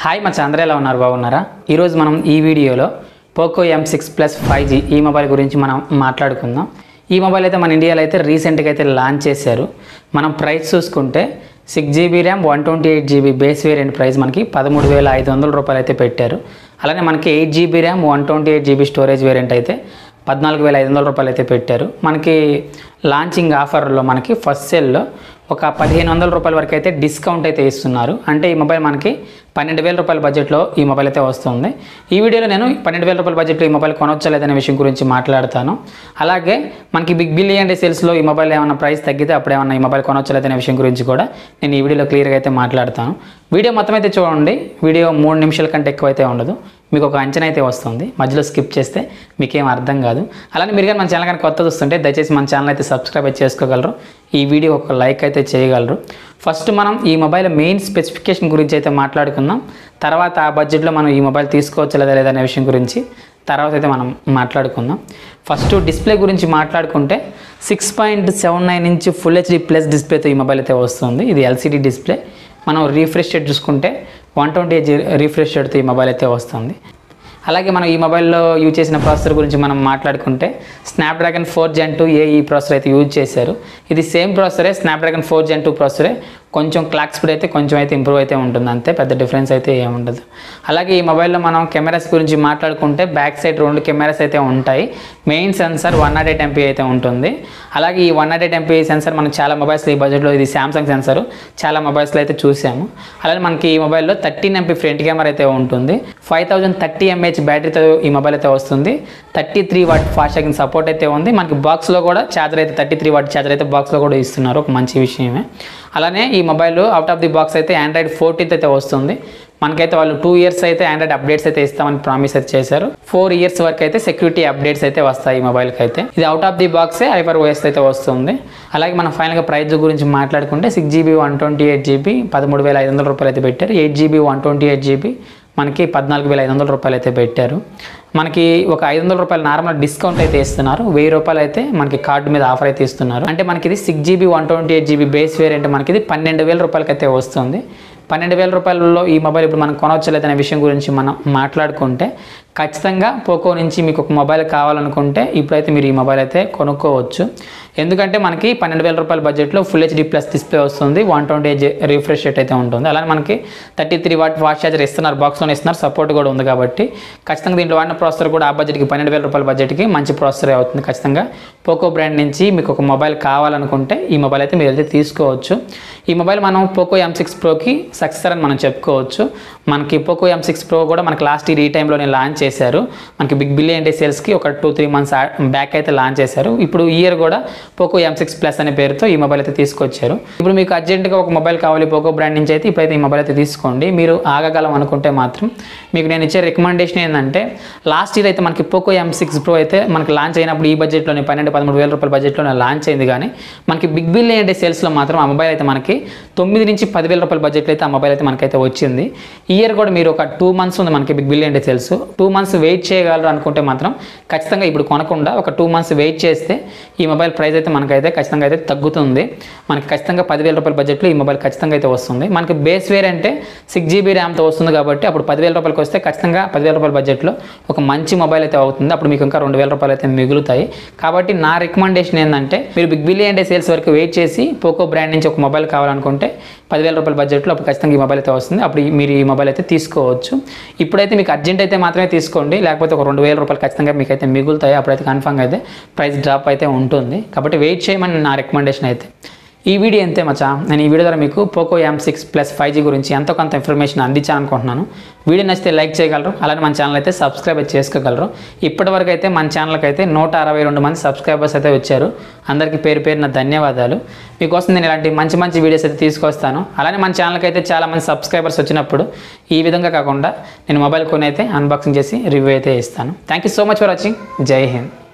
Hi మా చంద్ర ఎలా ఉన్నారు బాగున్నారా ఈరోజు మనం ఈ వీడియోలో పోకో M6 Plus 5G ఈ మొబైల్ గురించి మనం మాట్లాడుకుందాం। ఈ మొబైల్ అయితే మన ఇండియాలో అయితే రీసెంట్గా అయితే లాంచ్ చేశారు। మనం ప్రైస్ చూసుకుంటే 6GB RAM 128GB base variant price మనకి 13,500 రూపాయలు అయితే పెట్టారు। అలానే మనకి 8GB RAM 128GB storage variant అయితే 14,500 రూపాయలు అయితే పెట్టారు। మనకి లాంచింగ్ ఆఫర్లో మనకి ఫస్ట్ సెల్లో ఒక 1,500 రూపాయల వరకు అయితే డిస్కౌంట్ అయితే ఇస్తున్నారు। అంటే ఈ మొబైల్ మనకి 12,000 రూపాయల బడ్జెట్లో ఈ మొబైల్ అయితే వస్తుంది। ఈ వీడియోలో నేను 12,000 రూపాయల బడ్జెట్లో ఈ మొబైల్ కొనవచ్చా లేదనే విషయం గురించి మాట్లాడతాను। అలాగే మనకి బిగ్ బిలియన్ డే సేల్స్లో ఈ మొబైల్ ఏమైనా ప్రైస్ తగ్గితే అప్పుడు ఏమైనా ఈ మొబైల్ కొనవచ్చా లేదనే విషయం గురించి కూడా నేను ఈ వీడియోలో క్లియర్గా అయితే మాట్లాడతాను। వీడియో మొత్తం అయితే చూడండి, వీడియో 3 నిమిషాల కంటే ఎక్కువ అయితే ఉండదు, మీకు ఒక అంచనా అయితే వస్తుంది। మధ్యలో స్కిప్ చేస్తే మీకేం అర్థం కాదు। అలానే మీరు కానీ మన ఛానల్ కానీ కొత్త చూస్తుంటే దయచేసి మన ఛానల్ అయితే సబ్స్క్రైబ్ అయితే చేసుకోగలరు, ఈ వీడియో ఒక లైక్ అయితే చేయగలరు। ఫస్ట్ మనం ఈ మొబైల్ మెయిన్ స్పెసిఫికేషన్ గురించి అయితే మాట్లాడుకుందాం, తర్వాత ఆ బడ్జెట్లో మనం ఈ మొబైల్ తీసుకోవచ్చా లేదా లేదనే విషయం గురించి తర్వాత అయితే మనం మాట్లాడుకుందాం। ఫస్ట్ డిస్ప్లే గురించి మాట్లాడుకుంటే 6.79 ఇంచ్ ఫుల్ HD ప్లస్ డిస్ప్లేతో ఈ మొబైల్ అయితే వస్తుంది। ఇది LCD డిస్ప్లే। మనం రీఫ్రెష్ రేట్ చూసుకుంటే 120Hz రీఫ్రెష్ రేట్తో ఈ మొబైల్ అయితే వస్తుంది। అలాగే మనం ఈ మొబైల్లో యూజ్ చేసిన ప్రాసెసర్ గురించి మనం మాట్లాడుకుంటే స్నాప్డ్రాగన్ 4 Gen 2 AE ప్రాసెసర్ అయితే యూజ్ చేశారు। ఇది సేమ్ ప్రాసెసరే, స్నాప్డ్రాగన్ 4 Gen 2 ప్రాసెసరే, కొంచెం క్లాక్ స్పీడ్ అయితే కొంచెం అయితే ఇంప్రూవ్ అయితే ఉంటుంది, అంతే, పెద్ద డిఫరెన్స్ అయితే ఏముండదు। అలాగే ఈ మొబైల్లో మనం కెమెరాస్ గురించి మాట్లాడుకుంటే బ్యాక్ సైడ్ 2 కెమెరాస్ అయితే ఉంటాయి। మెయిన్ సెన్సార్ 108 MP అయితే ఉంటుంది। అలాగే ఈ 108 MP సెన్సార్ మనం చాలా మొబైల్స్లో ఈ బడ్జెట్లో ఇది శాంసంగ్ సెన్సార్ చాలా మొబైల్స్లో అయితే చూసాము। అలాగే మనకి ఈ మొబైల్లో 13 MP ఫ్రంట్ కెమెరా అయితే ఉంటుంది, 5030 mAh బ్యాటరీతో ఈ మొబైల్ అయితే వస్తుంది, 33W ఫాస్ట్ ఛార్జింగ్ సపోర్ట్ అయితే ఉంది। మనకి బాక్స్లో కూడా ఛార్జర్ అయితే 33W ఛార్జర్ అయితే బాక్స్లో కూడా ఇస్తున్నారు, ఒక మంచి విషయమే। అలానే ఈ mobile out of the box అయితే Android 14 అయితే వస్తుంది। మనకైతే వాళ్ళు 2 ఇయర్స్ అయితే ఆండ్రాయిడ్ అప్డేట్స్ అయితే ఇస్తామని ప్రామిస్ అయితే చేశారు। 4 ఇయర్స్ వరకు అయితే సెక్యూరిటీ అప్డేట్స్ అయితే వస్తాయి ఈ మొబైల్కి అయితే। ఇది అవుట్ ఆఫ్ ది బాక్సే HyperOS అయితే వస్తుంది। అలాగే మనం ఫైనల్గా ప్రైస్ గురించి మాట్లాడుకుంటే 6GB 128GB 13,500 రూపాయలు అయితే పెట్టారు, 8GB 128GB మనకి 14,500 రూపాయలు అయితే పెట్టారు। మనకి ఒక 500 రూపాయలు నార్మల్ డిస్కౌంట్ అయితే ఇస్తున్నారు, 1000 రూపాయలు అయితే మనకి కార్డు మీద ఆఫర్ అయితే ఇస్తున్నారు। అంటే మనకి ఇది 6GB 128GB బేస్ వేరియంట్ మనకి ఇది 12,000 రూపాయలకి అయితే వస్తుంది। 12,000 రూపాయలలో ఈ మొబైల్ ఇప్పుడు మనం కొనవచ్చలేదనే విషయం గురించి మనం మాట్లాడుకుంటే ఖచ్చితంగా పోకో నుంచి మీకు ఒక మొబైల్ కావాలనుకుంటే ఇప్పుడైతే మీరు ఈ మొబైల్ అయితే కొనుక్కోవచ్చు। ఎందుకంటే మనకి 12,000 రూపాయల బడ్జెట్లో ఫుల్ HD ప్లస్ డిస్ప్లే వస్తుంది, 120Hz రిఫ్రెష్ రేట్ అయితే ఉంటుంది। అలానే మనకి 33W ఫాస్ట్ ఛార్జర్ ఇస్తున్నారు, బాక్స్లోనే ఇస్తున్నారు, సపోర్ట్ కూడా ఉంది కాబట్టి ఖచ్చితంగా దీంట్లో వాడిన ప్రాసెసర్ కూడా ఆ బడ్జెట్కి 12,000 రూపాయల బడ్జెట్కి మంచి ప్రాసెసరే అవుతుంది। ఖచ్చితంగా పోకో బ్రాండ్ నుంచి మీకు ఒక మొబైల్ కావాలనుకుంటే ఈ మొబైల్ అయితే మీరు అయితే తీసుకోవచ్చు। ఈ మొబైల్ మనం పోకో M6 Proకి సక్సెసర్ అని మనం చెప్పుకోవచ్చు। మనకి పోకో M6 Pro కూడా మనకి లాస్ట్ ఇయర్ ఈ టైంలోనే లాంచ్ చేశారు, మనకి బిగ్ బిలియన్ డే సేల్స్కి ఒక 2-3 మంత్స్ బ్యాక్ అయితే లాంచ్ చేశారు। ఇప్పుడు ఈ ఇయర్ కూడా పోకో M6 Plus అనే పేరుతో ఈ మొబైల్ అయితే తీసుకొచ్చారు। ఇప్పుడు మీకు అర్జెంటుగా ఒక మొబైల్ కావాలి పోకో బ్రాండ్ నుంచి అయితే ఇప్పుడైతే ఈ మొబైల్ అయితే తీసుకోండి। మీరు ఆగగలం అనుకుంటే మాత్రం మీకు నేను ఇచ్చే రికమెండేషన్ ఏంటంటే లాస్ట్ ఇయర్ అయితే మనకి పోకో M6 Pro అయితే మనకి లాంచ్ అయినప్పుడు ఈ బడ్జెట్లోనే 12,000-13,000 రూపాయల బడ్జెట్లోనే లాంచ్ అయింది, కానీ మనకి బిగ్ బిలియన్ డే సేల్స్లో మాత్రం ఆ మొబైల్ అయితే మనకి 9 నుంచి 10,000 రూపాయల బడ్జెట్లో అయితే ఆ మొబైల్ అయితే మనకైతే వచ్చింది। ఈ ఇయర్ కూడా మీరు ఒక 2 మంత్స్ ఉంది మనకి big billion day sales, 2 months wait చేయగలరు అనుకుంటే మాత్రం ఖచ్చితంగా ఇప్పుడు కొనకుండా ఒక 2 మంత్స్ వెయిట్ చేస్తే ఈ మొబైల్ ప్రైస్ అయితే మనకైతే ఖచ్చితంగా అయితే తగ్గుతుంది। మనకి ఖచ్చితంగా 10,000 రూపాయల బడ్జెట్లో ఈ మొబైల్ ఖచ్చితంగా అయితే వస్తుంది। మనకి బేస్ వేరియంటే 6GB ర్యామ్తో వస్తుంది కాబట్టి అప్పుడు 10,000 రూపాయలకి వస్తే ఖచ్చితంగా 10,000 రూపాయల బడ్జెట్లో ఒక మంచి మొబైల్ అయితే అవుతుంది, అప్పుడు మీకు ఇంకా 2,000 రూపాయలు అయితే మిగులుతాయి। కాబట్టి నా రికమెండేషన్ ఏంటంటే మీరు బిగ్ బిలియన్ డే సేల్స్ వరకు వెయిట్ చేసి పోకో బ్రాండ్ నుంచి ఒక మొబైల్ కావాలనుకుంటే 10,000 రూపాయల బడ్జెట్లో అప్పుడు ఖచ్చితంగా ఈ మొబైల్ అయితే వస్తుంది, అప్పుడు మీరు ఈ మొబైల్ అయితే తీసుకోవచ్చు। ఇప్పుడైతే మీకు అర్జెంట్ అయితే మాత్రమే తీసుకోండి, లేకపోతే ఒక 2,000 రూపాయలు ఖచ్చితంగా మీకు అయితే మిగులుతాయి, అప్పుడైతే కన్ఫర్మ్గా అయితే ప్రైస్ డ్రాప్ అయితే ఉంటుంది। కాబట్టి వెయిట్ చేయమని నా రికమెండేషన్ అయితే। ఈ వీడియో అంతే మచ్చా, నేను ఈ వీడియో ద్వారా మీకు పోకో M6 Plus 5G గురించి ఎంతో కొంత ఇన్ఫర్మేషన్ అందించాలనుకుంటున్నాను। వీడియో నచ్చితే లైక్ చేయగలరు, అలానే మన ఛానల్ అయితే సబ్స్క్రైబ్ చేసుకోగలరు। ఇప్పటివరకు అయితే మన ఛానల్కి అయితే 162 మంది సబ్స్క్రైబర్స్ అయితే వచ్చారు, అందరికీ పేరు పేరున ధన్యవాదాలు। మీకోసం నేను ఇలాంటి మంచి మంచి వీడియోస్ అయితే తీసుకొస్తాను। అలానే మన ఛానల్కి అయితే చాలామంది సబ్స్క్రైబర్స్ వచ్చినప్పుడు ఈ విధంగా కాకుండా నేను మొబైల్ కొని అయితే అన్బాక్సింగ్ చేసి రివ్యూ అయితే ఇస్తాను। Thank you so much for watching, జై హింద్।